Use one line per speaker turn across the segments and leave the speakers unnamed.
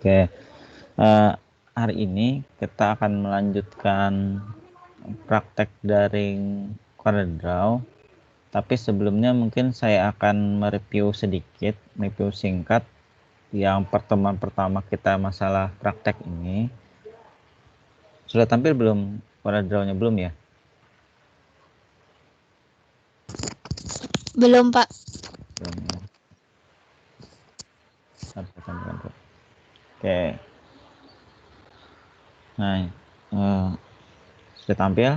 Oke, hari ini kita akan melanjutkan praktek daring CorelDRAW. Tapi sebelumnya mungkin saya akan mereview sedikit, review singkat yang pertemuan pertama kita masalah praktek ini. Sudah tampil belum CorelDRAW-nya? Belum ya?
Belum, Pak.
Belum ya. Oke. Nah, sudah tampil.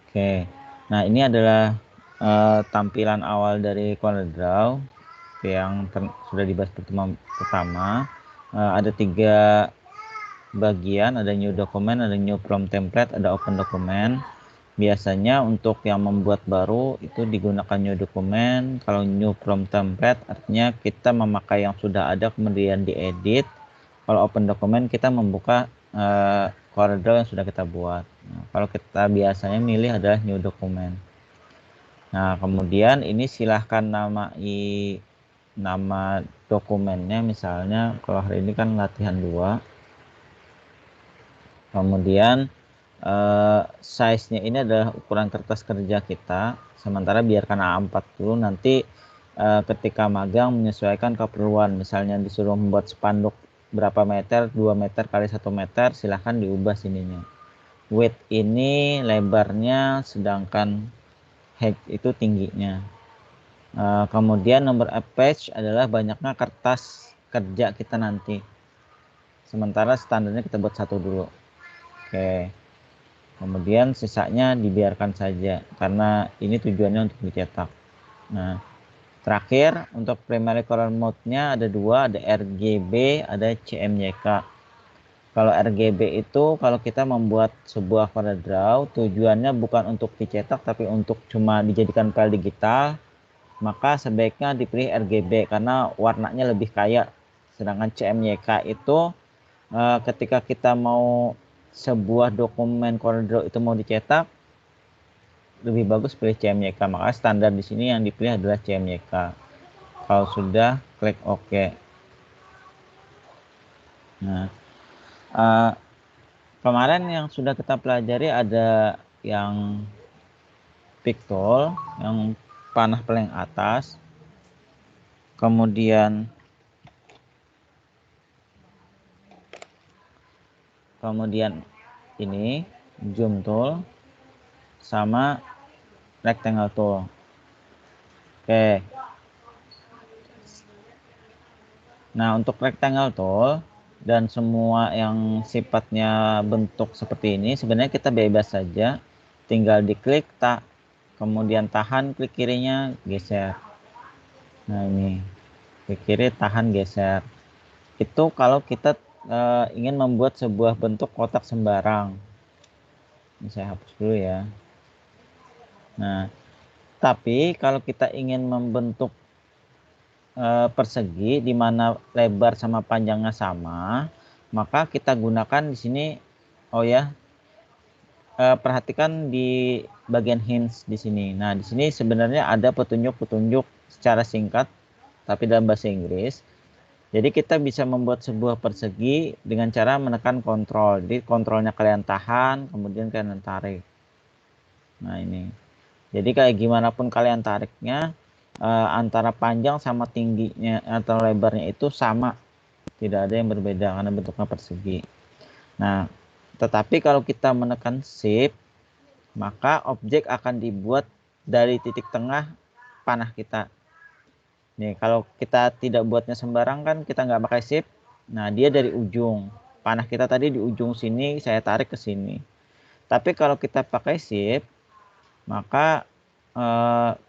Oke. Nah, ini adalah tampilan awal dari CorelDRAW yang sudah dibahas pertemuan pertama. Ada 3 bagian, ada new document, ada new from template, ada open document. Biasanya untuk yang membuat baru itu digunakan new document. Kalau new from template artinya kita memakai yang sudah ada kemudian diedit. Kalau open document kita membuka CorelDRAW yang sudah kita buat. Nah, kalau kita biasanya milih adalah new document. Nah, kemudian ini silahkan namai nama dokumennya, misalnya kalau hari ini kan latihan 2. Kemudian size-nya ini adalah ukuran kertas kerja kita, sementara biarkan A4 dulu. Nanti ketika magang menyesuaikan keperluan, misalnya disuruh membuat spanduk berapa meter, 2 meter kali 1 meter, silahkan diubah sininya. Width ini lebarnya, sedangkan height itu tingginya. Kemudian number of page adalah banyaknya kertas kerja kita nanti, sementara standarnya kita buat 1 dulu. Oke, kemudian sisanya dibiarkan saja karena ini tujuannya untuk dicetak. Nah, terakhir untuk primary color mode-nya ada 2, ada RGB, ada CMYK. Kalau RGB itu kalau kita membuat sebuah CorelDRAW tujuannya bukan untuk dicetak tapi untuk cuma dijadikan file digital, maka sebaiknya dipilih RGB karena warnanya lebih kaya. Sedangkan CMYK itu ketika kita mau sebuah dokumen CorelDRAW itu mau dicetak, lebih bagus pilih CMYK. Maka standar di sini yang dipilih adalah CMYK. Kalau sudah, klik OK. Nah, kemarin yang sudah kita pelajari ada yang pick tool, yang panah paling atas, kemudian ini zoom tool sama rectangle tool. Oke. Nah, untuk rectangle tool dan semua yang sifatnya bentuk seperti ini sebenarnya kita bebas saja, tinggal diklik kemudian tahan, klik kirinya geser. Nah, ini klik kiri, tahan, geser. Itu kalau kita ingin membuat sebuah bentuk kotak sembarang. Ini saya hapus dulu ya. Nah, tapi kalau kita ingin membentuk persegi di mana lebar sama panjangnya sama, maka kita gunakan di sini. Oh ya, perhatikan di bagian hints di sini. Nah, di sini sebenarnya ada petunjuk-petunjuk secara singkat tapi dalam bahasa Inggris. Jadi kita bisa membuat sebuah persegi dengan cara menekan kontrol. Jadi kontrolnya kalian tahan, kemudian kalian tarik. Nah, ini. Jadi kayak gimana pun kalian tariknya, antara panjang sama tingginya atau lebarnya itu sama. Tidak ada yang berbeda karena bentuknya persegi. Nah, tetapi kalau kita menekan Shift, maka objek akan dibuat dari titik tengah panah kita. Nih, kalau kita tidak buatnya sembarang kan kita nggak pakai Shift. Nah, dia dari ujung. Panah kita tadi di ujung sini, saya tarik ke sini. Tapi kalau kita pakai Shift, maka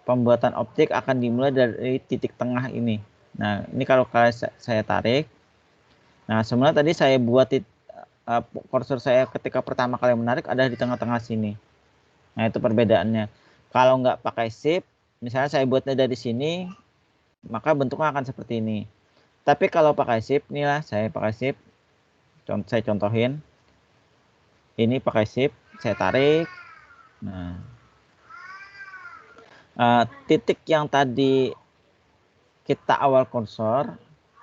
pembuatan objek akan dimulai dari titik tengah ini. Nah, ini kalau saya tarik. Nah, sebenarnya tadi saya buat kursor saya ketika pertama kali menarik ada di tengah-tengah sini. Nah, itu perbedaannya. Kalau nggak pakai Shift, misalnya saya buatnya dari sini, maka bentuknya akan seperti ini. Tapi kalau pakai Shift, inilah saya pakai Shift. Saya contohin. Ini pakai Shift, saya tarik. Nah, titik yang tadi kita awal kursor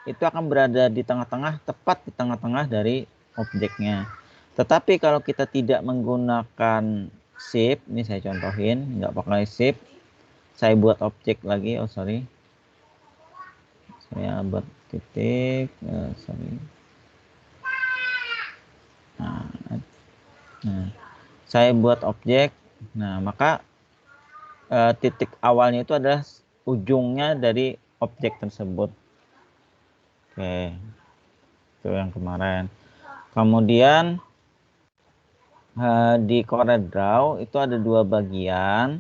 itu akan berada di tengah-tengah, tepat di tengah-tengah dari objeknya. Tetapi kalau kita tidak menggunakan shape, ini saya contohin, nggak pakai shape, saya buat objek lagi, oh sorry, saya buat titik, sorry. Nah, saya buat objek, nah maka titik awalnya itu adalah ujungnya dari objek tersebut. Oke, itu yang kemarin. Kemudian di CorelDRAW itu ada dua bagian,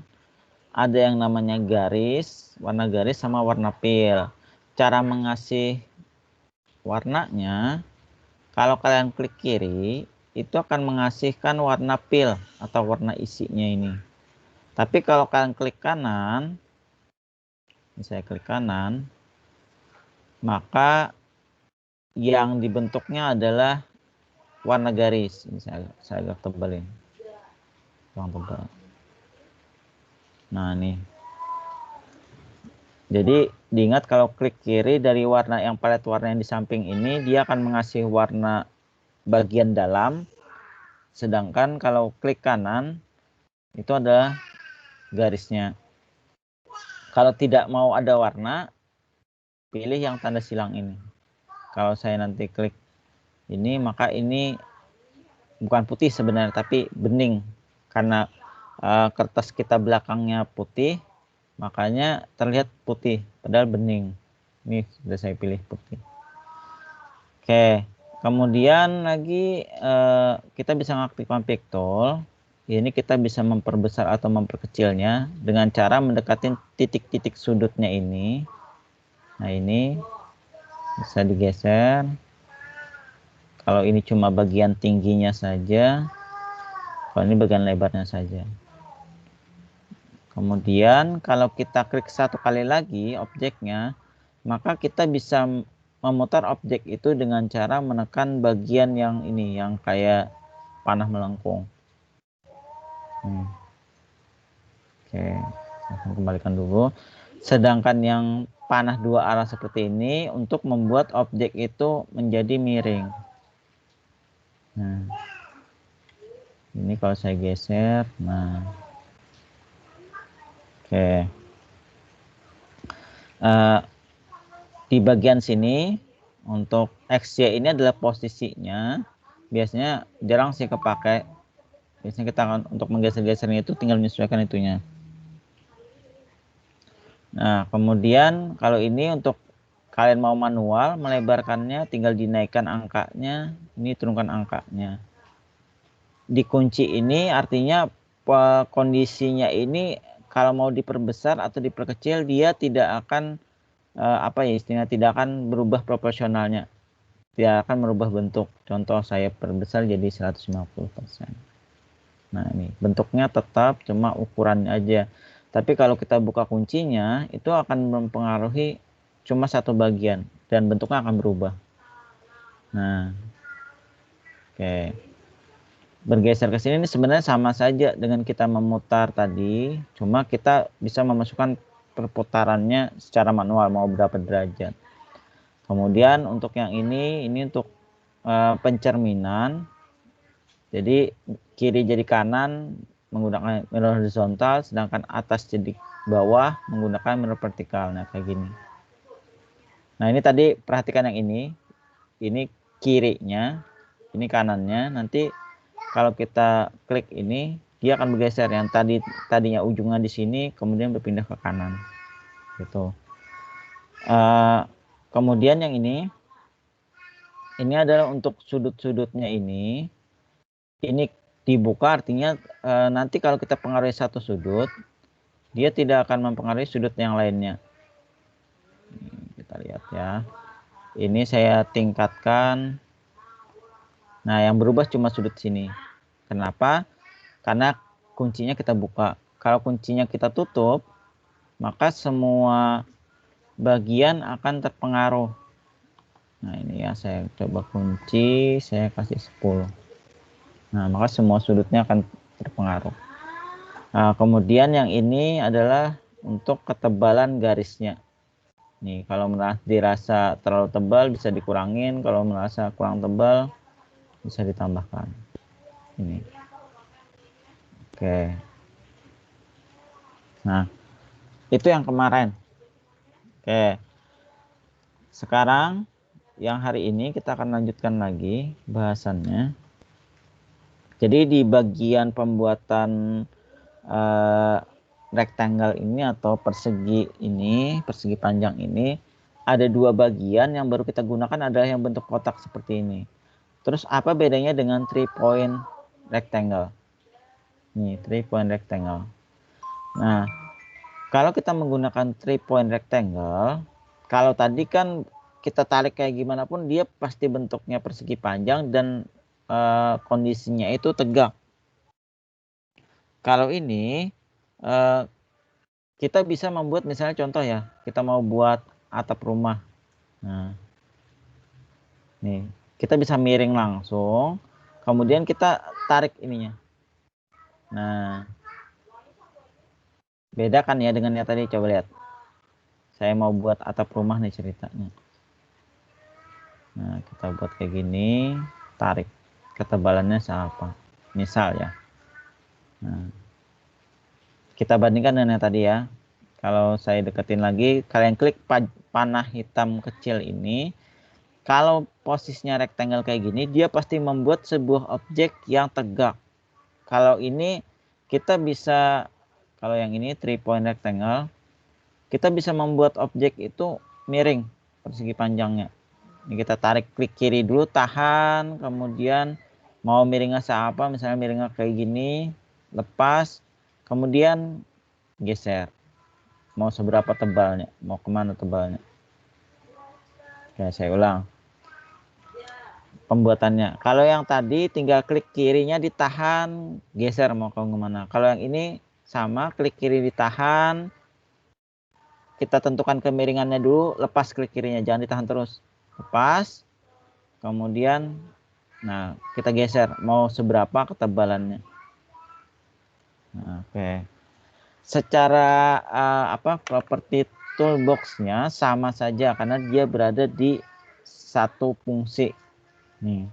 ada yang namanya garis, warna garis sama warna fill. Cara mengasih warnanya, kalau kalian klik kiri itu akan mengasihkan warna fill atau warna isinya ini. Tapi kalau kalian klik kanan, saya klik kanan, maka yang dibentuknya adalah warna garis. Ini saya agak tebalin, kurang tebal. Nah ini, jadi diingat kalau klik kiri dari warna yang palet warna yang di samping ini, dia akan mengasih warna bagian dalam, sedangkan kalau klik kanan itu adalah garisnya. Kalau tidak mau ada warna, pilih yang tanda silang ini. Kalau saya nanti klik ini, maka ini bukan putih sebenarnya, tapi bening. Karena kertas kita belakangnya putih, makanya terlihat putih, padahal bening. Ini sudah saya pilih putih. Oke, kemudian lagi kita bisa mengaktifkan pick tool. Ini kita bisa memperbesar atau memperkecilnya dengan cara mendekati titik-titik sudutnya ini. Nah ini bisa digeser. Kalau ini cuma bagian tingginya saja, kalau ini bagian lebarnya saja. Kemudian kalau kita klik satu kali lagi objeknya, maka kita bisa memutar objek itu dengan cara menekan bagian yang ini, yang kayak panah melengkung. Oke, saya kembalikan dulu. Sedangkan yang panah dua arah seperti ini untuk membuat objek itu menjadi miring. Nah, ini kalau saya geser, nah, oke. Di bagian sini untuk XY ini adalah posisinya. Biasanya jarang sih kepake. Biasanya kita akan untuk menggeser-gesernya itu tinggal menyesuaikan itunya. Nah, kemudian kalau ini untuk kalian mau manual melebarkannya, tinggal dinaikkan angkanya, ini turunkan angkanya. Dikunci ini artinya kondisinya ini kalau mau diperbesar atau diperkecil, dia tidak akan apa ya istilahnya, tidak akan berubah proporsionalnya, tidak akan merubah bentuk. Contoh saya perbesar jadi 150%. Nah ini bentuknya tetap, cuma ukurannya aja. Tapi kalau kita buka kuncinya itu akan mempengaruhi cuma satu bagian dan bentuknya akan berubah. Nah oke, bergeser ke sini ini sebenarnya sama saja dengan kita memutar tadi, cuma kita bisa memasukkan perputarannya secara manual mau berapa derajat. Kemudian untuk yang ini untuk pencerminan. Jadi kiri jadi kanan menggunakan mirror horizontal, sedangkan atas jadi bawah menggunakan mirror vertikal. Nah kayak gini. Nah ini tadi perhatikan yang ini kirinya, ini kanannya. Nanti kalau kita klik ini, dia akan bergeser. Yang tadinya ujungnya di sini, kemudian berpindah ke kanan. Gitu. Kemudian yang ini adalah untuk sudut-sudutnya ini dibuka, artinya nanti kalau kita pengaruhi satu sudut, dia tidak akan mempengaruhi sudut yang lainnya. Kita lihat ya. Ini saya tingkatkan. Nah, yang berubah cuma sudut sini. Kenapa? Karena kuncinya kita buka. Kalau kuncinya kita tutup, maka semua bagian akan terpengaruh. Nah, ini ya saya coba kunci, saya kasih 10. Nah, maka semua sudutnya akan terpengaruh. Nah, kemudian yang ini adalah untuk ketebalan garisnya. Nih, kalau dirasa terlalu tebal bisa dikurangin, kalau merasa kurang tebal bisa ditambahkan. Ini. Oke. Nah, itu yang kemarin. Oke. Sekarang yang hari ini kita akan lanjutkan lagi bahasannya. Jadi di bagian pembuatan rectangle ini atau persegi ini, persegi panjang ini, ada dua bagian yang baru kita gunakan adalah yang bentuk kotak seperti ini. Terus apa bedanya dengan 3-point rectangle? Nih, 3-point rectangle. Nah, kalau kita menggunakan 3-point rectangle, kalau tadi kan kita tarik kayak gimana pun dia pasti bentuknya persegi panjang dan kondisinya itu tegak. Kalau ini kita bisa membuat misalnya contoh ya, kita mau buat atap rumah. Nah, nih kita bisa miring langsung, kemudian kita tarik ininya. Nah, beda kan ya dengan yang tadi, coba lihat. Saya mau buat atap rumah nih ceritanya. Nah, kita buat kayak gini, tarik. Ketebalannya siapa? Misal ya. Nah, kita bandingkan dengan yang tadi ya. Kalau saya deketin lagi, kalian klik panah hitam kecil ini. Kalau posisinya rectangle kayak gini, dia pasti membuat sebuah objek yang tegak. Kalau ini kita bisa, kalau yang ini 3-point rectangle, kita bisa membuat objek itu miring persegi panjangnya. Ini kita tarik, klik kiri dulu, tahan, kemudian mau miringnya seapa, misalnya miringnya kayak gini, lepas, kemudian geser. Mau seberapa tebalnya, mau kemana tebalnya. Oke, saya ulang pembuatannya. Kalau yang tadi tinggal klik kirinya ditahan, geser mau ke kemana. Kalau yang ini sama, klik kiri ditahan, kita tentukan kemiringannya dulu, lepas klik kirinya, jangan ditahan terus. Lepas, kemudian nah kita geser mau seberapa ketebalannya. Nah, oke. Secara properti toolboxnya sama saja karena dia berada di satu fungsi. Nih.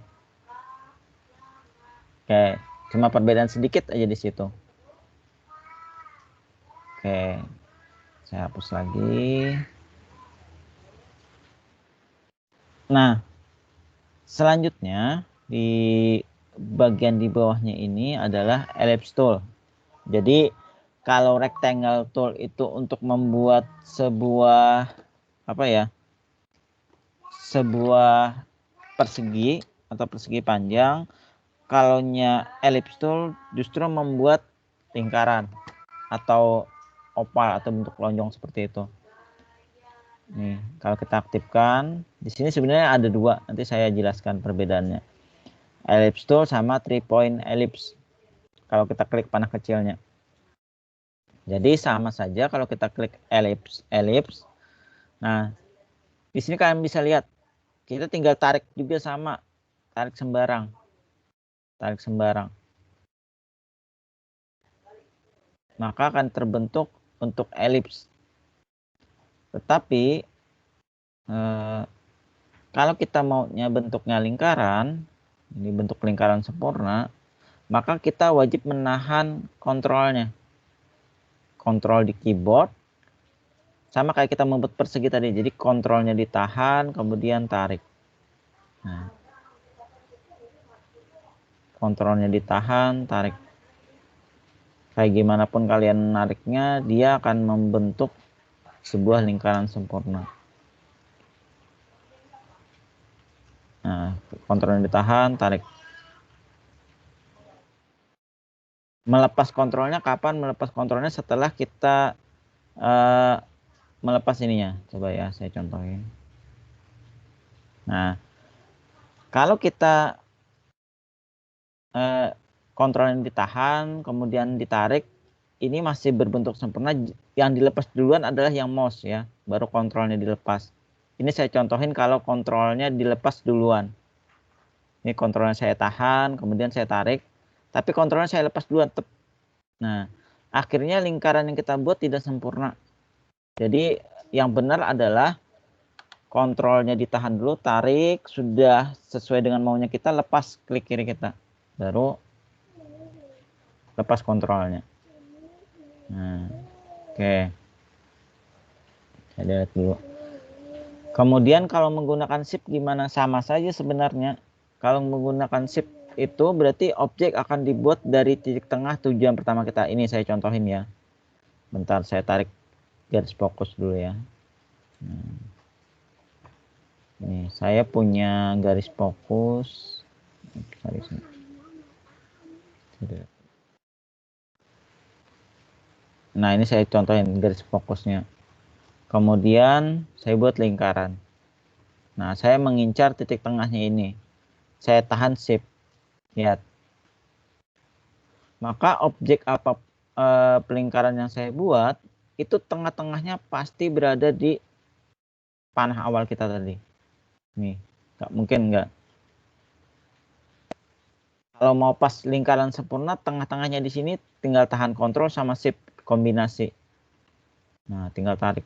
Oke, cuma perbedaan sedikit aja di situ. Oke, saya hapus lagi. Nah, selanjutnya di bagian di bawahnya ini adalah ellipse tool. Jadi kalau rectangle tool itu untuk membuat sebuah sebuah persegi atau persegi panjang. Kalaunya ellipse tool justru membuat lingkaran atau oval atau bentuk lonjong seperti itu. Nih, kalau kita aktifkan, di sini sebenarnya ada dua. Nanti saya jelaskan perbedaannya. Ellipse tool sama 3-point ellipse. Kalau kita klik panah kecilnya. Jadi sama saja kalau kita klik ellipse. Nah, di sini kalian bisa lihat, kita tinggal tarik juga sama, tarik sembarang. Maka akan terbentuk untuk ellipse. Tetapi kalau kita maunya bentuknya lingkaran, ini bentuk lingkaran sempurna, maka kita wajib menahan kontrolnya. Kontrol di keyboard, sama kayak kita membuat persegi tadi. Jadi kontrolnya ditahan, kemudian tarik. Nah, kontrolnya ditahan, tarik. Kayak gimana pun kalian nariknya, dia akan membentuk sebuah lingkaran sempurna. Nah, kontrolnya ditahan, tarik. Melepas kontrolnya kapan? Melepas kontrolnya setelah kita melepas ininya. Coba ya, saya contohin. Nah, kalau kita kontrolnya ditahan, kemudian ditarik, ini masih berbentuk sempurna. Yang dilepas duluan adalah yang mouse ya, baru kontrolnya dilepas. Ini saya contohin kalau kontrolnya dilepas duluan. Ini kontrolnya saya tahan, kemudian saya tarik, tapi kontrolnya saya lepas duluan. Nah, akhirnya lingkaran yang kita buat tidak sempurna. Jadi yang benar adalah kontrolnya ditahan dulu, tarik, sudah sesuai dengan maunya kita, lepas klik kiri kita, baru lepas kontrolnya. Nah, oke. Saya lihat dulu. Kemudian kalau menggunakan shift gimana? Sama saja sebenarnya. Kalau menggunakan shift itu berarti objek akan dibuat dari titik tengah tujuan pertama kita. Ini saya contohin ya. Bentar, saya tarik garis fokus dulu ya. Nah, ini saya punya garis fokus. Nah, ini saya contohin garis fokusnya. Kemudian saya buat lingkaran. Nah, saya mengincar titik tengahnya ini. Saya tahan shift. Lihat. Maka objek apa pelingkaran yang saya buat itu tengah-tengahnya pasti berada di panah awal kita tadi. Nih, nggak mungkin nggak. Kalau mau pas lingkaran sempurna, tengah-tengahnya di sini tinggal tahan kontrol sama shift kombinasi. Nah, tinggal tarik.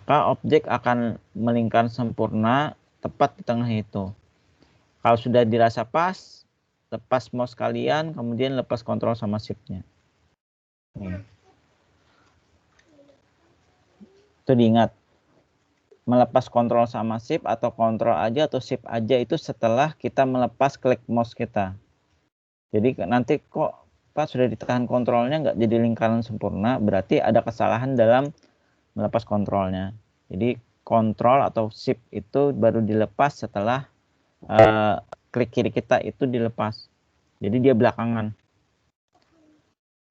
Maka objek akan melingkar sempurna tepat di tengah itu. Kalau sudah dirasa pas, lepas mouse kalian, kemudian lepas kontrol sama shift-nya. Itu diingat. Melepas kontrol sama shift atau kontrol aja atau shift aja itu setelah kita melepas klik mouse kita. Jadi nanti kok pas sudah ditahan kontrolnya nggak jadi lingkaran sempurna, berarti ada kesalahan dalam melepas kontrolnya. Jadi kontrol atau shift itu baru dilepas setelah klik kiri kita itu dilepas. Jadi dia belakangan.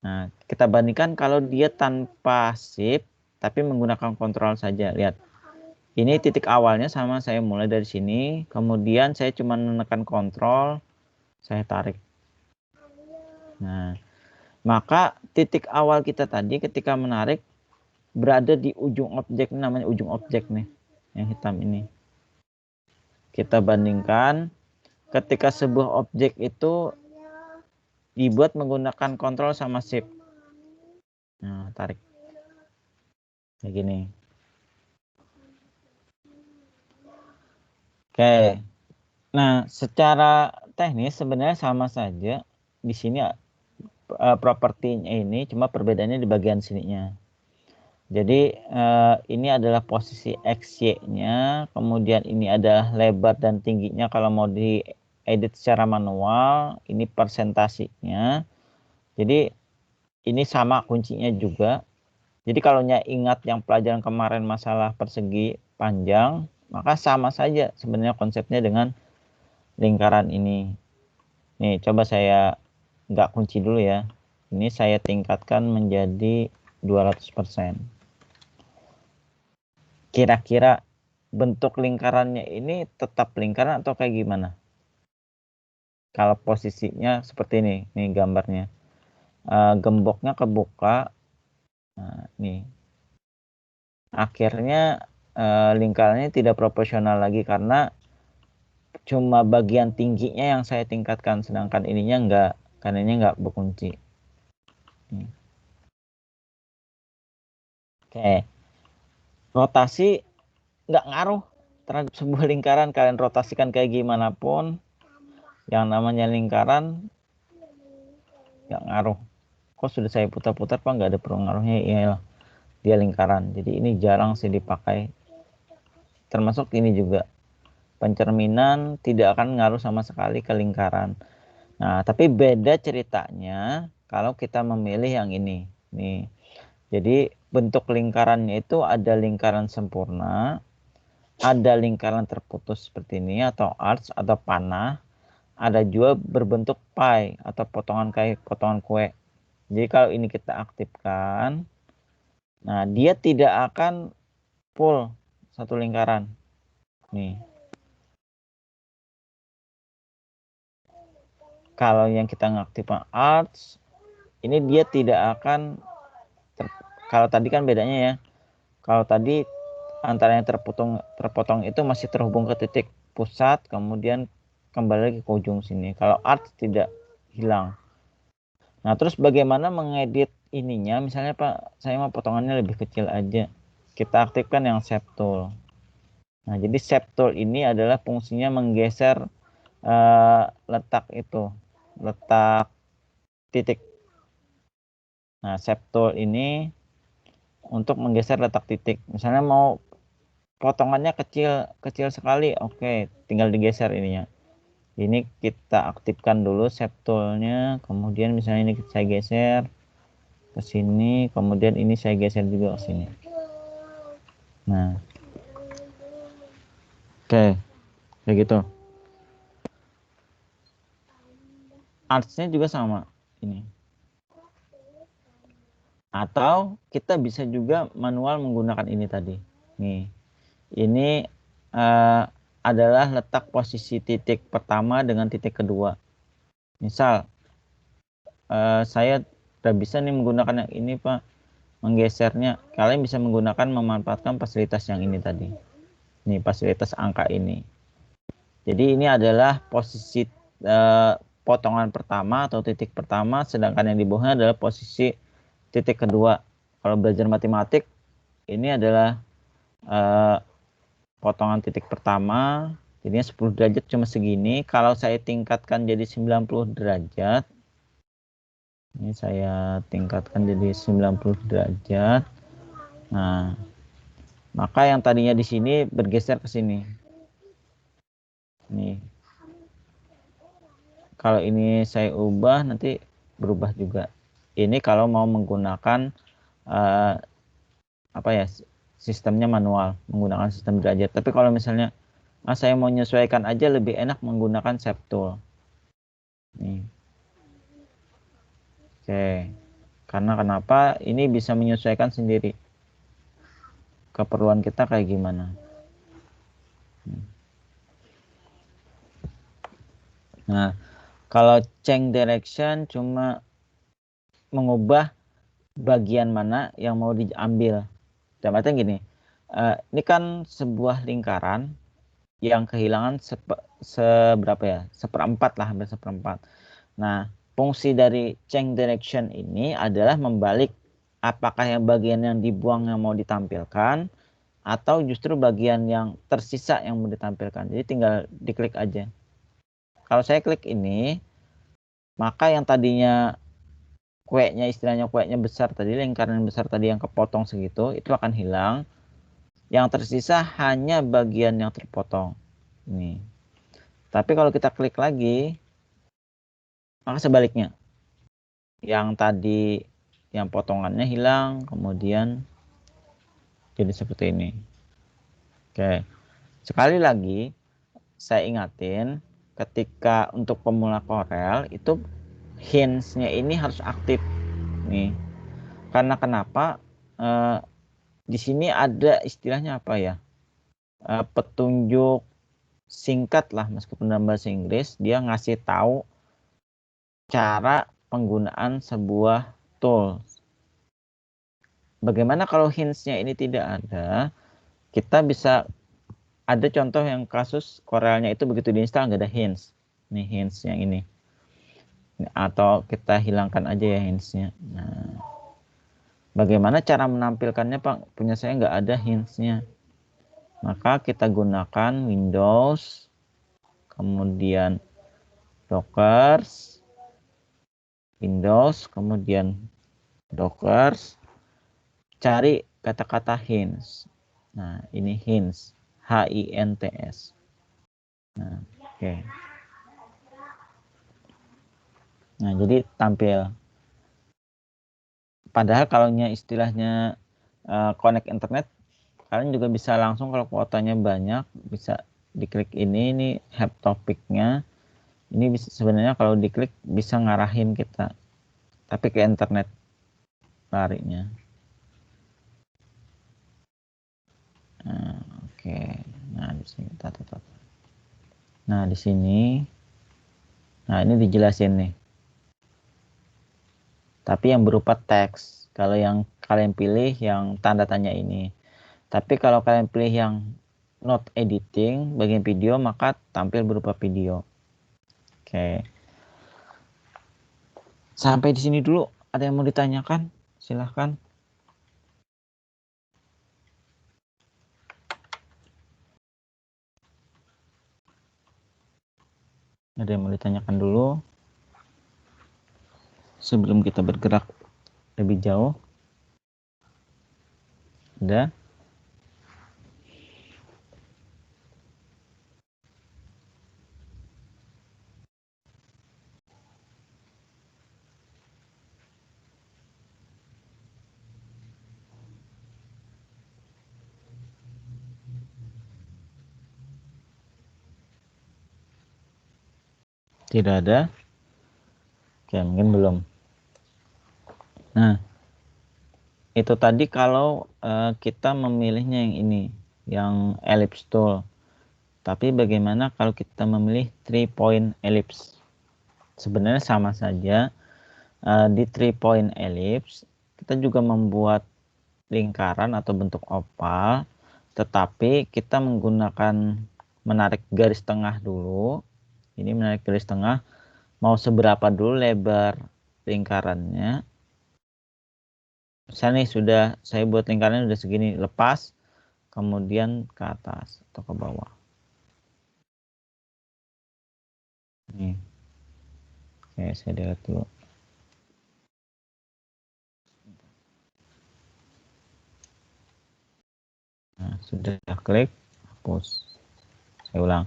Nah, kita bandingkan kalau dia tanpa shift tapi menggunakan kontrol saja. Lihat. Ini titik awalnya sama, saya mulai dari sini, kemudian saya cuma menekan kontrol, saya tarik. Nah, maka titik awal kita tadi ketika menarik berada di ujung objek, namanya ujung objek nih, yang hitam ini. Kita bandingkan ketika sebuah objek itu dibuat menggunakan kontrol sama shift. Nah, tarik. Kayak gini. Oke. Nah, secara teknis sebenarnya sama saja. Di sini propertinya ini cuma perbedaannya di bagian sininya. Jadi ini adalah posisi XY-nya, kemudian ini adalah lebar dan tingginya kalau mau diedit secara manual, ini persentasinya. Jadi ini sama kuncinya juga. Jadi kalau ingat yang pelajaran kemarin masalah persegi panjang, maka sama saja sebenarnya konsepnya dengan lingkaran ini. Nih, coba saya nggak kunci dulu ya. Ini saya tingkatkan menjadi 200%. Kira-kira bentuk lingkarannya ini tetap lingkaran atau kayak gimana? Kalau posisinya seperti ini, nih gambarnya. Gemboknya kebuka. Nah, nih. Akhirnya lingkarannya tidak proporsional lagi karena cuma bagian tingginya yang saya tingkatkan, sedangkan ininya enggak, karena ini enggak berkunci. Oke. Rotasi enggak ngaruh terhadap sebuah lingkaran. Kalian rotasikan kayak gimana pun, yang namanya lingkaran enggak ngaruh. Kok sudah saya putar-putar pak enggak ada pengaruhnya? Iyalah, dia lingkaran. Jadi ini jarang sih dipakai. Termasuk ini juga. Pencerminan tidak akan ngaruh sama sekali ke lingkaran. Nah, tapi beda ceritanya kalau kita memilih yang ini. Nih. Jadi bentuk lingkarannya itu ada lingkaran sempurna, ada lingkaran terputus seperti ini atau arch atau panah, ada juga berbentuk pie atau potongan kayak potongan kue. Jadi kalau ini kita aktifkan, nah dia tidak akan full satu lingkaran. Nih. Kalau yang kita ngaktifkan arch, ini dia tidak akan kalau tadi kan bedanya ya. Kalau tadi antara yang terpotong itu masih terhubung ke titik pusat, kemudian kembali lagi ke ujung sini. Kalau arch tidak hilang. Nah, terus bagaimana mengedit ininya, misalnya Pak, saya mau potongannya lebih kecil aja. Kita aktifkan yang shape tool. Nah, jadi shape tool ini adalah fungsinya menggeser letak titik. Nah, shape tool ini untuk menggeser letak titik. Misalnya mau potongannya kecil sekali, oke, tinggal digeser ininya. Ini kita aktifkan dulu shape toolnya, kemudian misalnya ini saya geser ke sini, kemudian ini saya geser juga ke sini. Nah, oke, kayak gitu. Artsnya juga sama ini. Atau kita bisa juga manual menggunakan ini tadi. Nih, ini adalah letak posisi titik pertama dengan titik kedua. Misal saya udah bisa nih menggunakan yang ini Pak, menggesernya. Kalian bisa menggunakan memanfaatkan fasilitas yang ini tadi. Nih, fasilitas angka ini. Jadi ini adalah posisi potongan pertama atau titik pertama, sedangkan yang di bawahnya adalah posisi titik kedua. Kalau belajar matematik, ini adalah potongan titik pertama, jadinya 10 derajat cuma segini. Kalau saya tingkatkan jadi 90 derajat, ini saya tingkatkan jadi 90 derajat. Nah, maka yang tadinya di sini bergeser ke sini. Nih. Kalau ini saya ubah nanti berubah juga. Ini kalau mau menggunakan apa ya, sistemnya manual, menggunakan sistem derajat. Tapi kalau misalnya saya mau menyesuaikan aja, lebih enak menggunakan shape tool. Nih. Oke. Karena kenapa? Ini bisa menyesuaikan sendiri keperluan kita kayak gimana. Nah, kalau change direction cuma mengubah bagian mana yang mau diambil. Dalam artian gini, ini kan sebuah lingkaran yang kehilangan seberapa ya? Seperempat lah, hampir seperempat. Nah, fungsi dari change direction ini adalah membalik apakah yang bagian yang dibuang yang mau ditampilkan atau justru bagian yang tersisa yang mau ditampilkan. Jadi tinggal diklik aja. Kalau saya klik ini, maka yang tadinya istilahnya kueknya besar tadi, lingkaran besar tadi yang kepotong segitu, itu akan hilang. Yang tersisa hanya bagian yang terpotong. Ini. Tapi kalau kita klik lagi, maka sebaliknya. Yang tadi yang potongannya hilang, kemudian jadi seperti ini. Oke. Sekali lagi, saya ingatin, ketika untuk pemula Corel itu hints-nya ini harus aktif nih. Karena kenapa? Di sini ada istilahnya apa ya? Petunjuk singkat lah, meskipun dalam bahasa Inggris dia ngasih tahu cara penggunaan sebuah tool. Bagaimana kalau hints-nya ini tidak ada? Kita bisa ada contoh yang kasus Corelnya itu begitu diinstal nggak ada hints. Nih hints yang ini. Atau kita hilangkan aja ya hints-nya. Nah, bagaimana cara menampilkannya Pak? Punya saya nggak ada hints-nya. Maka kita gunakan Windows, kemudian Dockers, Windows, kemudian Dockers, cari kata-kata hints. Nah, ini hints, HINTS. Nah, oke. Nah, jadi tampil. Padahal kalau istilahnya connect internet, kalian juga bisa langsung kalau kuotanya banyak, bisa diklik ini have topiknya. Ini bisa, sebenarnya kalau diklik bisa ngarahin kita, tapi ke internet larinya. Nah, oke. Nah, di sini kita tutup. Nah, di sini. Nah, ini dijelasin nih. Tapi yang berupa teks. Kalau yang kalian pilih yang tanda tanya ini. Tapi kalau kalian pilih yang not editing bagian video, maka tampil berupa video. Oke. Sampai di sini dulu. Ada yang mau ditanyakan? silahkan. Ada yang mau ditanyakan dulu sebelum kita bergerak lebih jauh? Ada? Tidak ada? Oke, mungkin belum. Nah, itu tadi kalau kita memilihnya yang ini, yang ellipse tool. Tapi bagaimana kalau kita memilih 3-point ellipse? Sebenarnya sama saja. Di 3-point ellipse, kita juga membuat lingkaran atau bentuk oval, tetapi kita menggunakan menarik garis tengah dulu. Ini menarik garis tengah, mau seberapa dulu lebar lingkarannya. Misalnya nih sudah saya buat lingkarannya sudah segini, lepas kemudian ke atas atau ke bawah. Nih. Oke, saya lihat dulu. Nah, sudah klik, hapus. Saya ulang.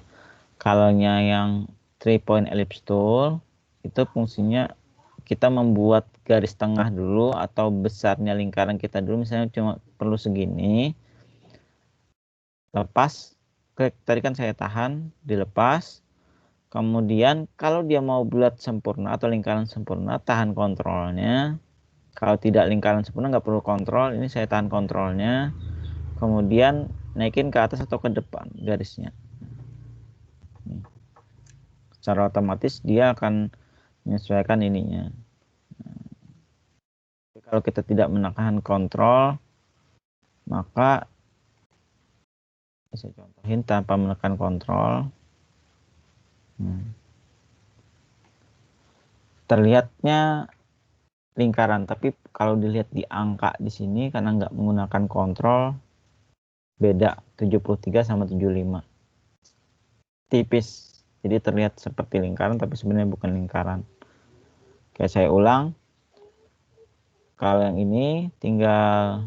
Kalau yang 3-point ellipse tool itu fungsinya kita membuat garis tengah dulu atau besarnya lingkaran kita dulu, misalnya cuma perlu segini. Lepas, klik tadi kan saya tahan, dilepas. Kemudian kalau dia mau bulat sempurna atau lingkaran sempurna, tahan kontrolnya. Kalau tidak lingkaran sempurna nggak perlu kontrol, ini saya tahan kontrolnya. Kemudian naikin ke atas atau ke depan garisnya. Secara otomatis dia akan menyesuaikan ininya. Kalau kita tidak menekan kontrol, maka bisa contohin tanpa menekan kontrol. Terlihatnya lingkaran, tapi kalau dilihat di angka di sini karena nggak menggunakan kontrol, beda 73 sama 75. Tipis. Jadi terlihat seperti lingkaran tapi sebenarnya bukan lingkaran. Oke, saya ulang. Kalau yang ini tinggal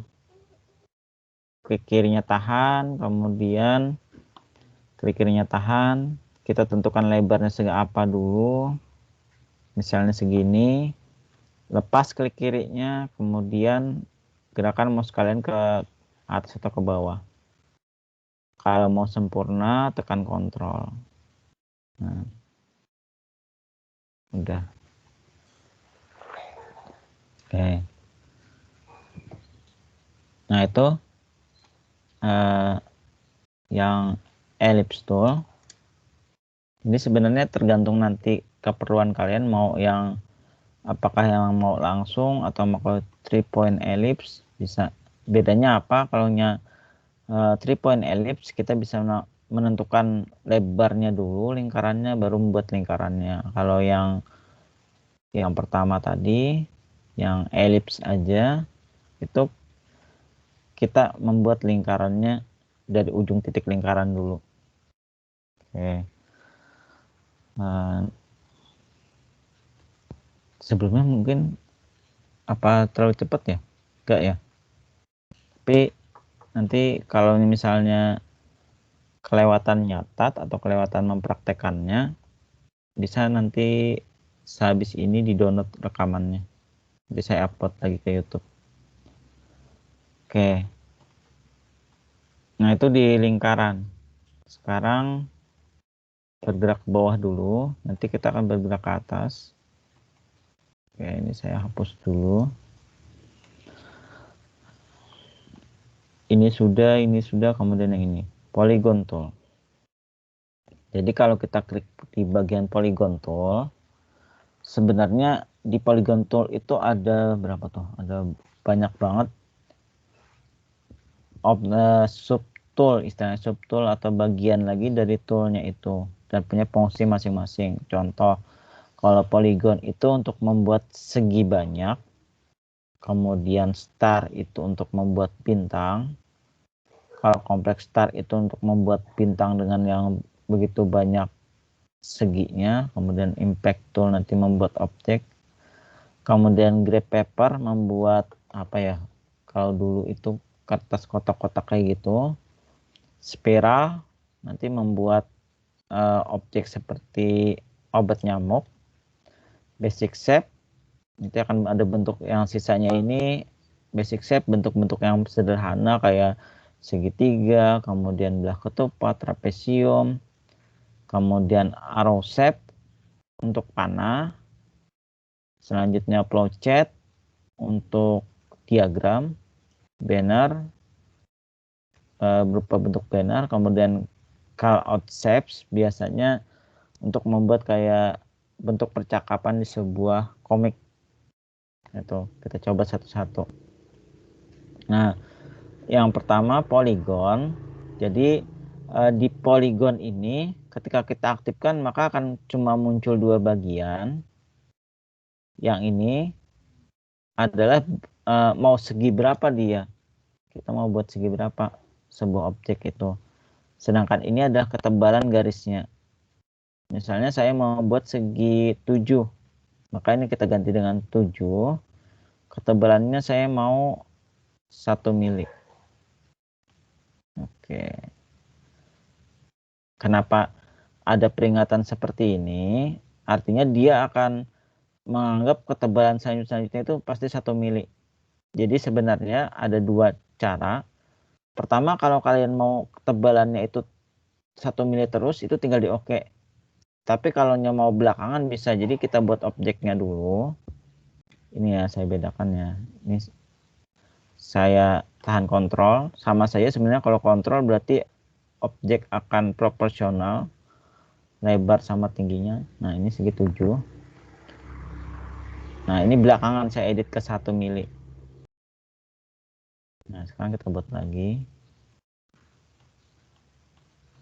klik kirinya tahan, kemudian klik kirinya tahan, kita tentukan lebarnya apa dulu, misalnya segini, lepas klik kirinya, kemudian gerakan mouse kalian ke atas atau ke bawah. Kalau mau sempurna tekan kontrol. Nah, udah. Oke. Nah, itu yang ellipse tool. Ini sebenarnya tergantung nanti keperluan kalian, mau yang apakah yang mau langsung atau mau 3-point ellipse. Bisa. Bedanya apa? Kalau 3-point ellipse kita bisa menentukan lebarnya dulu lingkarannya, baru membuat lingkarannya. Kalau yang pertama tadi, yang ellipse aja, itu kita membuat lingkarannya dari ujung titik lingkaran dulu. Oke. Sebelumnya mungkin apa terlalu cepat ya? Enggak ya? Tapi nanti kalau misalnya kelewatan nyatat atau kelewatan mempraktekannya, bisa nanti sehabis ini di download rekamannya. Jadi saya upload lagi ke YouTube. Oke. Nah, itu di lingkaran. Sekarang bergerak ke bawah dulu, nanti kita akan bergerak ke atas. Oke, ini saya hapus dulu. Ini sudah, kemudian yang ini. Polygon tool. Jadi kalau kita klik di bagian polygon tool, sebenarnya di polygon tool itu ada berapa tuh? Ada banyak banget sub tool, istilahnya sub tool atau bagian lagi dari toolnya itu, dan punya fungsi masing-masing. Contoh, kalau polygon itu untuk membuat segi banyak, kemudian star itu untuk membuat bintang. Kalau kompleks star itu untuk membuat bintang dengan yang begitu banyak seginya. Kemudian impact tool nanti membuat objek. Kemudian graph paper membuat apa ya, kalau dulu itu kertas kotak-kotak kayak gitu. Spiral nanti membuat objek seperti obat nyamuk. Basic shape nanti akan ada bentuk yang sisanya ini basic shape, bentuk-bentuk yang sederhana kayak segitiga, kemudian belah ketupat, trapesium, kemudian arrow shape untuk panah, selanjutnya flowchart untuk diagram, banner berupa bentuk banner, kemudian call out shapes biasanya untuk membuat kayak bentuk percakapan di sebuah komik. Itu kita coba satu-satu. Nah, yang pertama poligon. Jadi di poligon ini ketika kita aktifkan maka akan cuma muncul dua bagian. Yang ini adalah mau segi berapa dia. Kita mau buat segi berapa sebuah objek itu. Sedangkan ini adalah ketebalan garisnya. Misalnya saya mau buat segi 7. Maka ini kita ganti dengan 7. Ketebalannya saya mau 1 mili. Oke. Kenapa ada peringatan seperti ini? Artinya dia akan menganggap ketebalan selanjutnya itu pasti 1 mili. Jadi sebenarnya ada dua cara. Pertama, kalau kalian mau ketebalannya itu 1 mili terus, itu tinggal di oke. Tapi kalau mau belakangan bisa. Jadi kita buat objeknya dulu. Ini ya saya bedakan ya. Ini saya tahan kontrol. Sama saya sebenarnya kalau kontrol berarti objek akan proporsional lebar sama tingginya. Nah ini segi 7. Nah ini belakangan saya edit ke 1 mili. Nah sekarang kita buat lagi.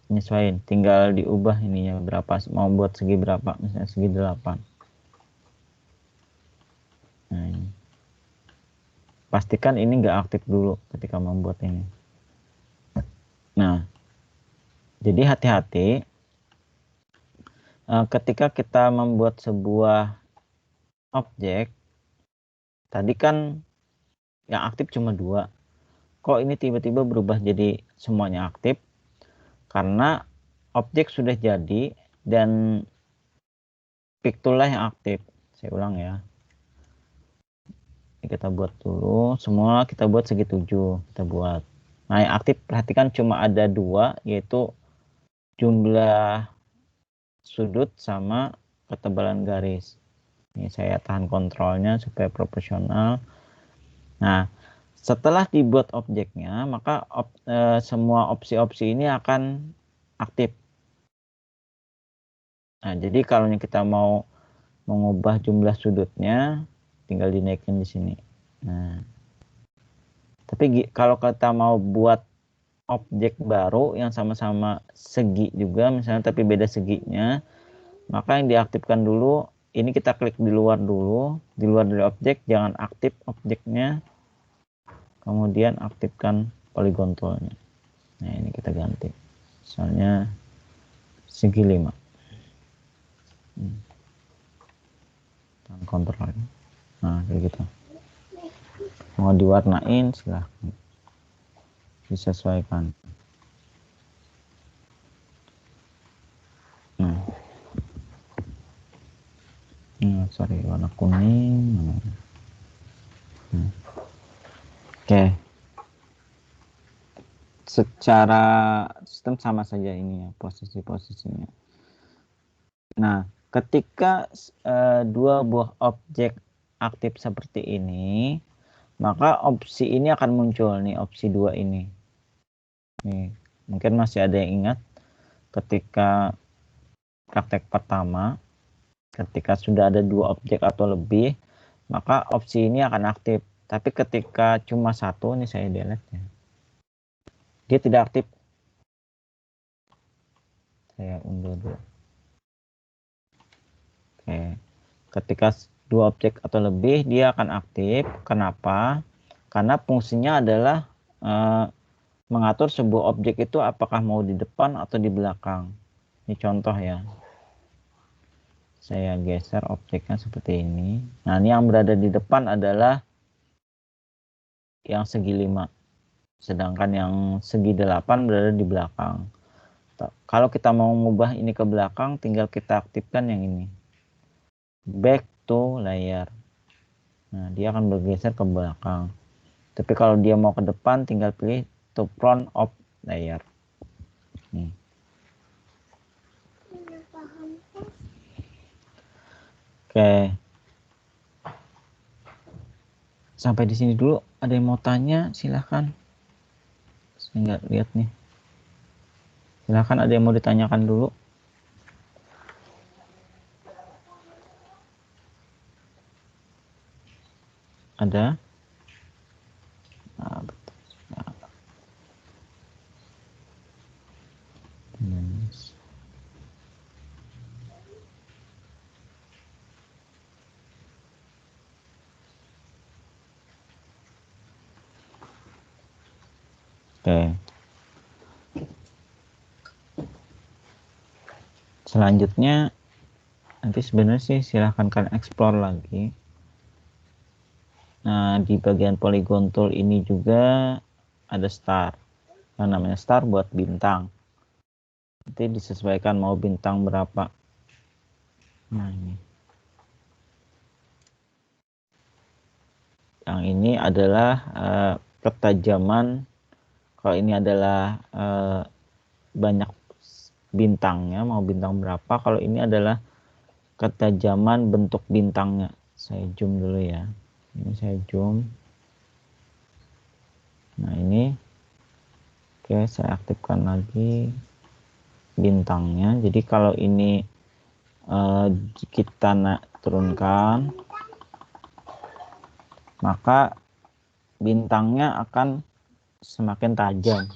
Nyesuaiin, tinggal diubah ininya berapa, mau buat segi berapa, misalnya segi 8. Nah ini. Pastikan ini nggak aktif dulu ketika membuat ini. Nah jadi hati-hati ketika kita membuat sebuah objek. Tadi kan yang aktif cuma 2. Kok ini tiba-tiba berubah jadi semuanya aktif? Karena objek sudah jadi dan pictool yang aktif. Saya ulang ya. Ini kita buat dulu. Semua kita buat segi 7. Kita buat. Nah yang aktif perhatikan cuma ada 2, yaitu jumlah sudut sama ketebalan garis. Ini saya tahan kontrolnya supaya proporsional. Nah setelah dibuat objeknya, maka semua opsi-opsi ini akan aktif. Nah, jadi kalau kita mau mengubah jumlah sudutnya, tinggal dinaikin di sini. Nah, tapi kalau kita mau buat objek baru yang sama-sama segi juga, misalnya tapi beda seginya, maka yang diaktifkan dulu, ini kita klik di luar dulu, di luar dari objek, jangan aktif objeknya. Kemudian aktifkan polygon toolnya. Nah ini kita ganti, misalnya segi 5. Kontrol. Nah kayak gitu. Mau diwarnain silahkan, disesuaikan. Sorry, warna kuning. Oke. Secara sistem sama saja ini ya posisi-posisinya. Nah, ketika dua buah objek aktif seperti ini, maka opsi ini akan muncul nih, opsi 2 ini. Nih, mungkin masih ada yang ingat ketika praktek pertama, ketika sudah ada 2 objek atau lebih, maka opsi ini akan aktif. Tapi ketika cuma 1, ini saya delete ya. Dia tidak aktif. Saya undur dulu. Oke. Ketika 2 2 objek atau lebih, dia akan aktif. Kenapa? Karena fungsinya adalah mengatur sebuah objek itu apakah mau di depan atau di belakang. Ini contoh ya. Saya geser objeknya seperti ini. Nah, ini yang berada di depan adalah yang segi 5. Sedangkan yang segi 8 berada di belakang. Kalau kita mau mengubah ini ke belakang, tinggal kita aktifkan yang ini. Back to layer. Nah, dia akan bergeser ke belakang. Tapi kalau dia mau ke depan, tinggal pilih to front of layer. Nih. Oke. Sampai di sini dulu. Ada yang mau tanya? Silahkan. Saya nggak lihat nih. Silahkan, ada yang mau ditanyakan dulu. Ada? Nah, betul. Nah. Oke. Selanjutnya nanti sebenarnya sih silahkan kalian explore lagi. Nah, di bagian polygon tool ini juga ada star. Yang namanya star buat bintang. Nanti disesuaikan mau bintang berapa. Nah, ini. Yang ini adalah ketajaman. Kalau ini adalah banyak bintangnya, mau bintang berapa. Kalau ini adalah ketajaman bentuk bintangnya. Saya zoom dulu ya. Ini saya zoom. Nah, ini. Oke, saya aktifkan lagi bintangnya. Jadi kalau ini kita turunkan, maka bintangnya akan semakin tajam.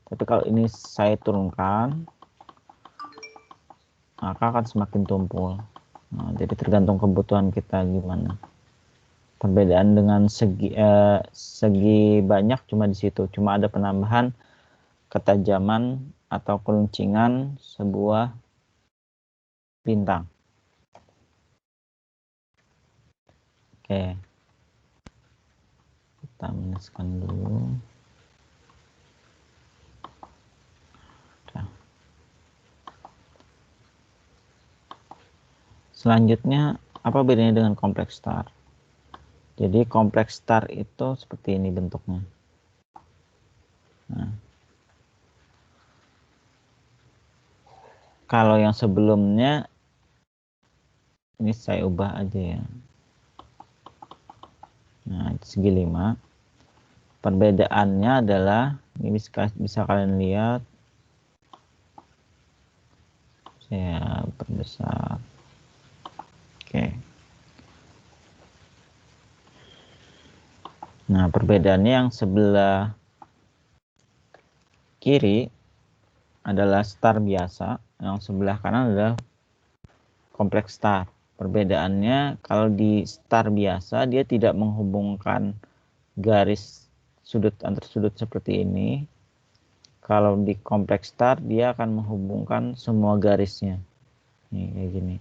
Tapi kalau ini saya turunkan, maka akan semakin tumpul. Nah, jadi tergantung kebutuhan kita gimana. Perbedaan dengan segi banyak cuma di situ. Cuma ada penambahan ketajaman atau keluncingan sebuah bintang. Oke. Kita minuskan dulu. Selanjutnya, apa bedanya dengan complex star? Jadi complex star itu seperti ini bentuknya. Nah, kalau yang sebelumnya, ini saya ubah aja ya. Nah, segi 5. Perbedaannya adalah, ini bisa kalian lihat. Saya perbesar. Oke. Nah, perbedaannya yang sebelah kiri adalah star biasa, yang sebelah kanan adalah complex star. Perbedaannya, kalau di star biasa dia tidak menghubungkan garis sudut antar sudut seperti ini. Kalau di complex star dia akan menghubungkan semua garisnya. Nih, kayak gini.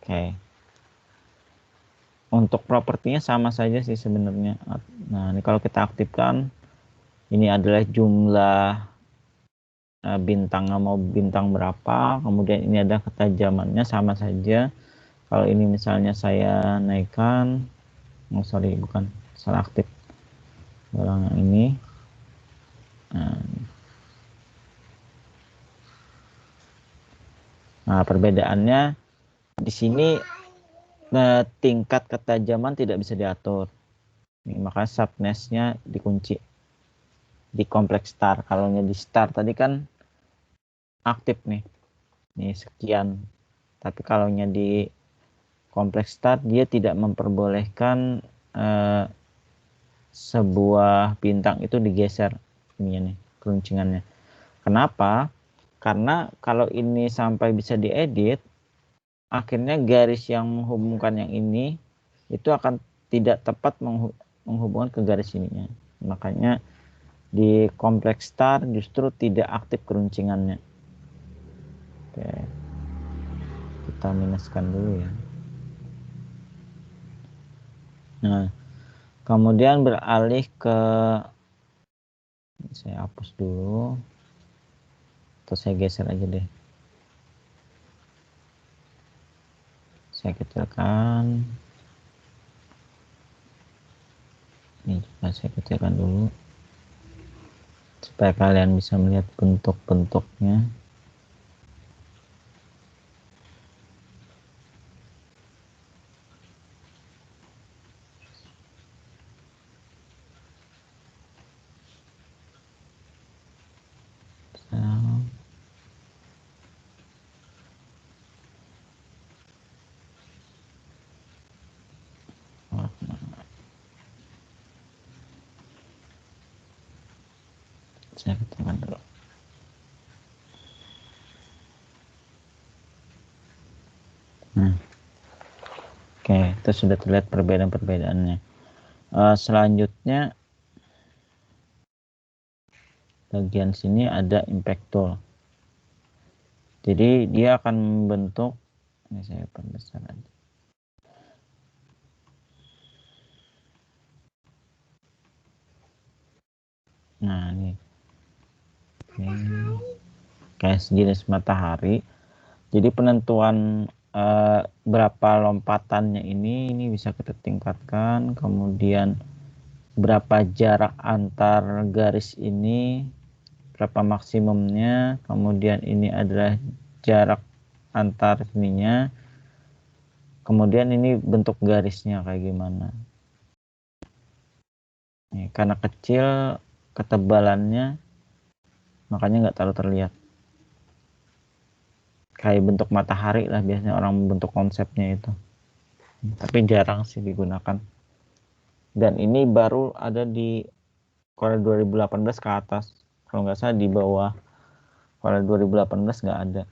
Oke. Untuk propertinya sama saja sih sebenarnya. Nah, ini kalau kita aktifkan, ini adalah jumlah bintangnya mau bintang berapa, kemudian ini ada ketajamannya sama saja. Kalau ini misalnya saya naikkan, sorry bukan, salah aktif. Orang yang ini. Nah, perbedaannya di sini tingkat ketajaman tidak bisa diatur. Ini, maka sharpness-nya dikunci di complex star. Kalau di star tadi kan aktif nih. Ini sekian. Tapi kalau di complex star dia tidak memperbolehkan sebuah bintang itu digeser ini nih, keluncingannya. Kenapa? Karena kalau ini sampai bisa diedit, akhirnya garis yang menghubungkan yang ini itu akan tidak tepat menghubungkan ke garis ininya. Makanya di kompleks star justru tidak aktif keruncingannya. Oke, kita minuskan dulu ya. Nah, kemudian beralih ke, saya hapus dulu atau saya geser aja deh, saya kecilkan, ini juga saya kecilkan dulu supaya kalian bisa melihat bentuk-bentuknya. Saya kecilkan dulu. Nah, oke, itu sudah terlihat perbedaan-perbedaannya. Selanjutnya bagian sini ada impact tool. Jadi dia akan membentuk, ini saya perbesar aja. Nah, ini kayak sejenis matahari. Jadi penentuan berapa lompatannya ini bisa kita tingkatkan. Kemudian berapa jarak antar garis ini, berapa maksimumnya. Kemudian ini adalah jarak antar ininya. Kemudian ini bentuk garisnya kayak gimana. Nih, karena kecil ketebalannya, makanya nggak terlalu terlihat. Kayak bentuk matahari lah biasanya orang membentuk konsepnya itu. Tapi jarang sih digunakan. Dan ini baru ada di Corel 2018 ke atas. Kalau nggak salah di bawah Corel 2018 nggak ada.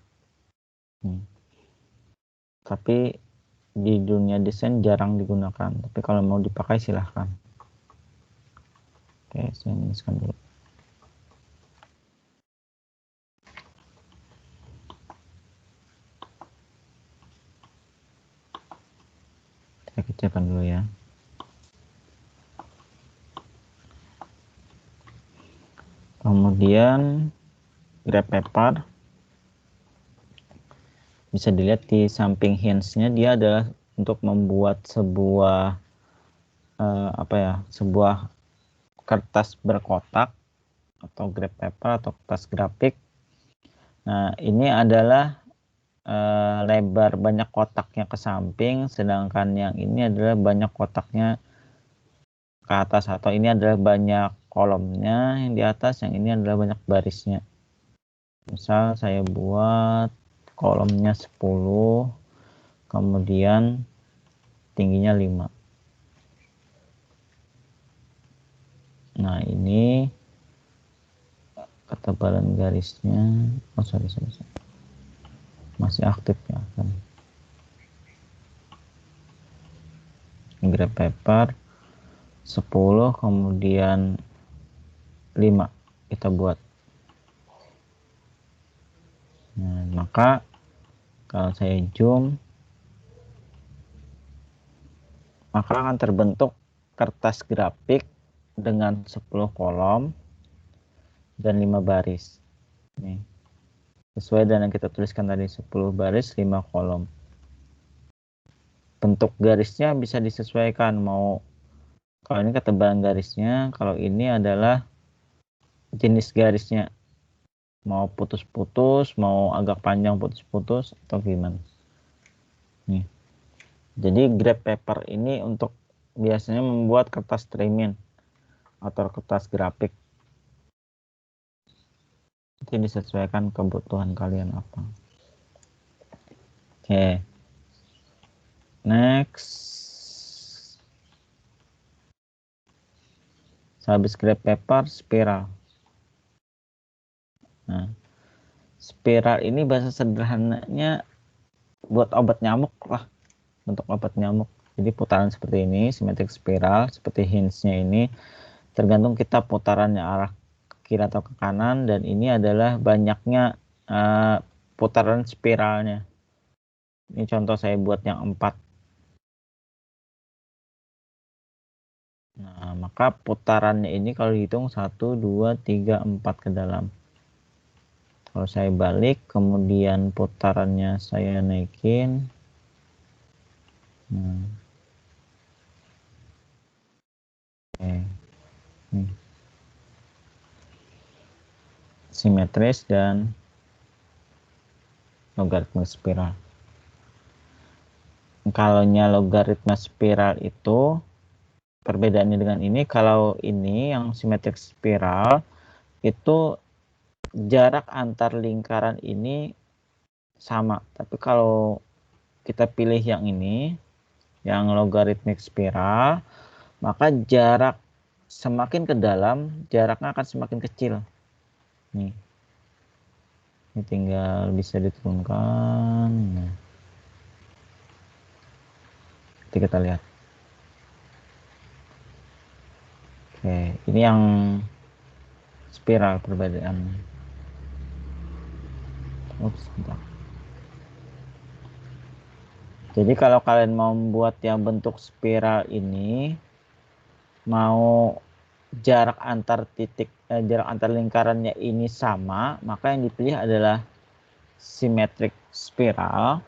Tapi di dunia desain jarang digunakan. Tapi kalau mau dipakai silahkan. Oke, saya minuskan dulu. Saya kecilkan dulu ya. Kemudian grab paper bisa dilihat di samping hinge-nya, dia adalah untuk membuat sebuah sebuah kertas berkotak atau grab paper atau kertas grafik. Nah, ini adalah lebar banyak kotaknya ke samping, sedangkan yang ini adalah banyak kotaknya ke atas, atau ini adalah banyak kolomnya yang di atas, yang ini adalah banyak barisnya. Misal saya buat kolomnya 10, kemudian tingginya 5. Nah, ini ketebalan garisnya, sorry. Masih aktif ya kan. Grab paper 10, kemudian 5 kita buat. Nah, maka kalau saya zoom, maka akan terbentuk kertas grafik dengan 10 kolom dan 5 baris. Nih, sesuai dengan yang kita tuliskan tadi, 10 baris 5 kolom. Bentuk garisnya bisa disesuaikan, mau kalau ini ketebalan garisnya, kalau ini adalah jenis garisnya, mau putus-putus, mau agak panjang putus-putus, atau gimana. Nih, jadi grab paper ini untuk biasanya membuat kertas trimin atau kertas grafik. Itu disesuaikan kebutuhan kalian apa. Oke, next. Habis grab paper, spiral. Nah, spiral ini bahasa sederhananya buat obat nyamuk lah, bentuk obat nyamuk. Jadi putaran seperti ini, simetrik spiral, seperti hinge-nya ini, tergantung kita putarannya arah ke kiri atau ke kanan, dan ini adalah banyaknya putaran spiralnya. Ini contoh saya buat yang 4. Nah, maka putarannya ini kalau dihitung 1, 2, 3, 4 ke dalam. Kalau saya balik, kemudian putarannya saya naikin. Nah. Oke. Nih. Simetris dan logaritma spiral. Kalaunya logaritma spiral itu perbedaannya dengan ini, kalau ini yang simetrik spiral itu jarak antar lingkaran ini sama, tapi kalau kita pilih yang ini, yang logaritmik spiral, maka jarak semakin ke dalam, jaraknya akan semakin kecil. Nih, ini tinggal bisa diturunkan. Nah, nanti kita lihat. Oke, ini yang spiral perbedaannya. Ups, bentar. Jadi kalau kalian mau membuat yang bentuk spiral ini, mau jarak antar jarak antar lingkarannya ini sama, maka yang dipilih adalah simetrik spiral.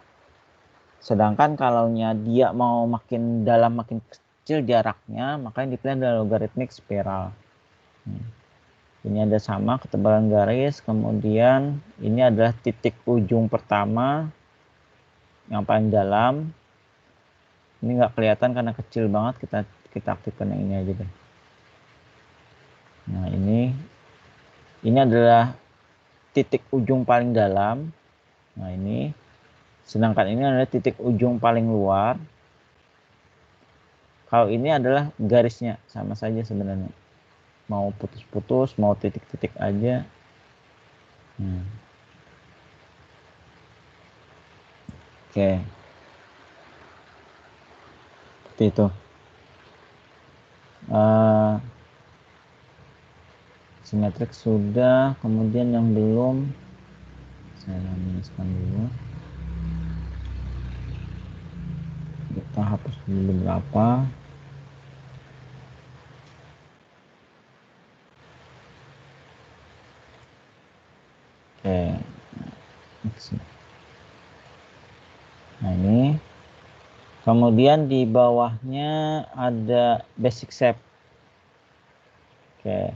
Sedangkan kalau dia mau makin dalam makin kecil jaraknya, maka yang dipilih adalah logaritmik spiral. Ini ada sama ketebalan garis, kemudian ini adalah titik ujung pertama yang paling dalam. Ini nggak kelihatan karena kecil banget, kita aktifkan yang ini aja deh. Nah, ini adalah titik ujung paling dalam. Nah, ini sedangkan ini adalah titik ujung paling luar. Kalau ini adalah garisnya, sama saja sebenarnya, mau putus-putus, mau titik-titik aja. Oke, seperti itu. Simetrik sudah, kemudian yang belum saya minuskan dulu. Kita hapus dulu beberapa. Oke, nah ini kemudian di bawahnya ada basic shape. Oke,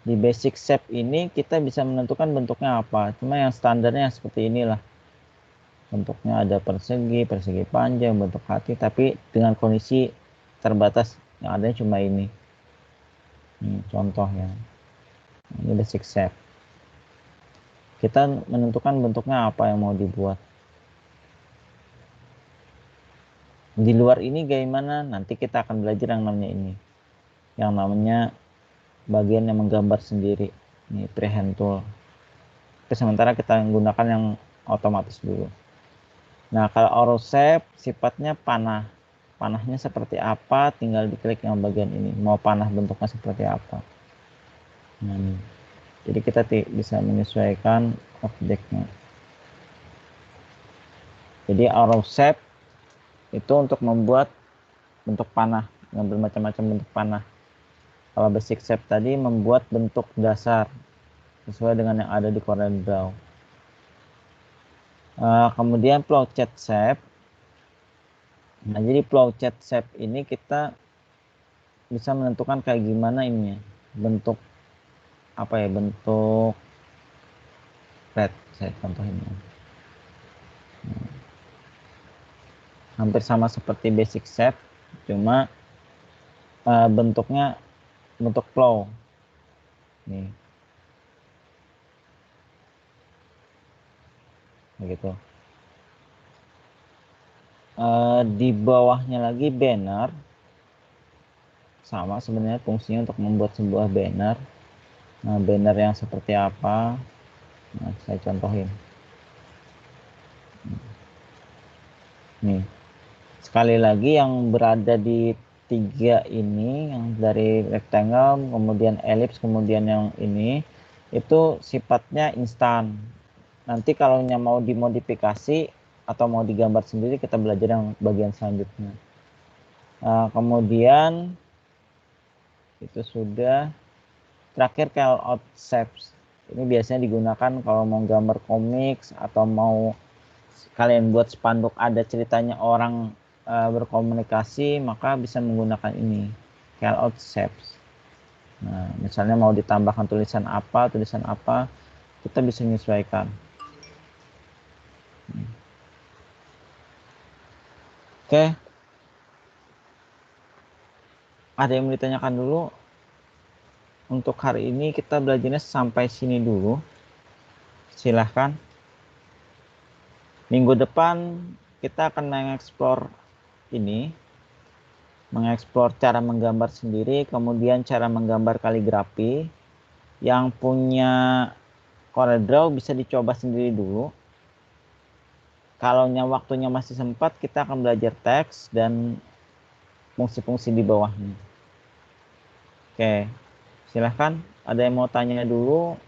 di basic shape ini kita bisa menentukan bentuknya apa, cuma yang standarnya seperti inilah. Bentuknya ada persegi, persegi panjang, bentuk hati, tapi dengan kondisi terbatas, yang ada cuma ini. Ini contoh ya. Ini basic shape. Kita menentukan bentuknya apa yang mau dibuat. Di luar ini gimana? Nanti kita akan belajar yang namanya ini. Yang namanya bagian yang menggambar sendiri. Ini freehand tool. Tapi sementara kita menggunakan yang otomatis dulu. Nah, kalau arrow shape sifatnya panah. Panahnya seperti apa? Tinggal diklik yang bagian ini. Mau panah bentuknya seperti apa? Nah, ini. Jadi kita bisa menyesuaikan objeknya. Jadi arrow shape itu untuk membuat bentuk panah, mengambil macam-macam bentuk panah. Kalau basic shape tadi membuat bentuk dasar sesuai dengan yang ada di Corel Draw. Kemudian flowchart shape. Nah, jadi flowchart shape ini kita bisa menentukan kayak gimana ini bentuk apa ya, bentuk red. Saya contohin ya. Hampir sama seperti basic shape, cuma bentuknya bentuk flow. Nih. Begitu. Di bawahnya lagi banner. Sama sebenarnya fungsinya untuk membuat sebuah banner. Nah, banner yang seperti apa? Nah, saya contohin. Nih, sekali lagi yang berada di 3 ini, yang dari rectangle, kemudian ellipse, kemudian yang ini, itu sifatnya instan. Nanti kalau mau dimodifikasi atau mau digambar sendiri, kita belajar yang bagian selanjutnya. Nah, kemudian itu sudah. Terakhir callout shapes. Ini biasanya digunakan kalau mau gambar komik atau mau kalian buat spanduk ada ceritanya orang berkomunikasi, maka bisa menggunakan ini, callout shapes. Nah, misalnya mau ditambahkan tulisan apa, kita bisa menyesuaikan. Oke. Ada yang mau ditanyakan dulu? Untuk hari ini kita belajarnya sampai sini dulu. Silahkan. Minggu depan kita akan mengeksplor ini, mengeksplor cara menggambar sendiri, kemudian cara menggambar kaligrafi. Yang punya CorelDRAW bisa dicoba sendiri dulu. Kalau waktunya masih sempat, kita akan belajar teks dan fungsi-fungsi di bawahnya. Oke, silahkan. Ada yang mau tanya dulu?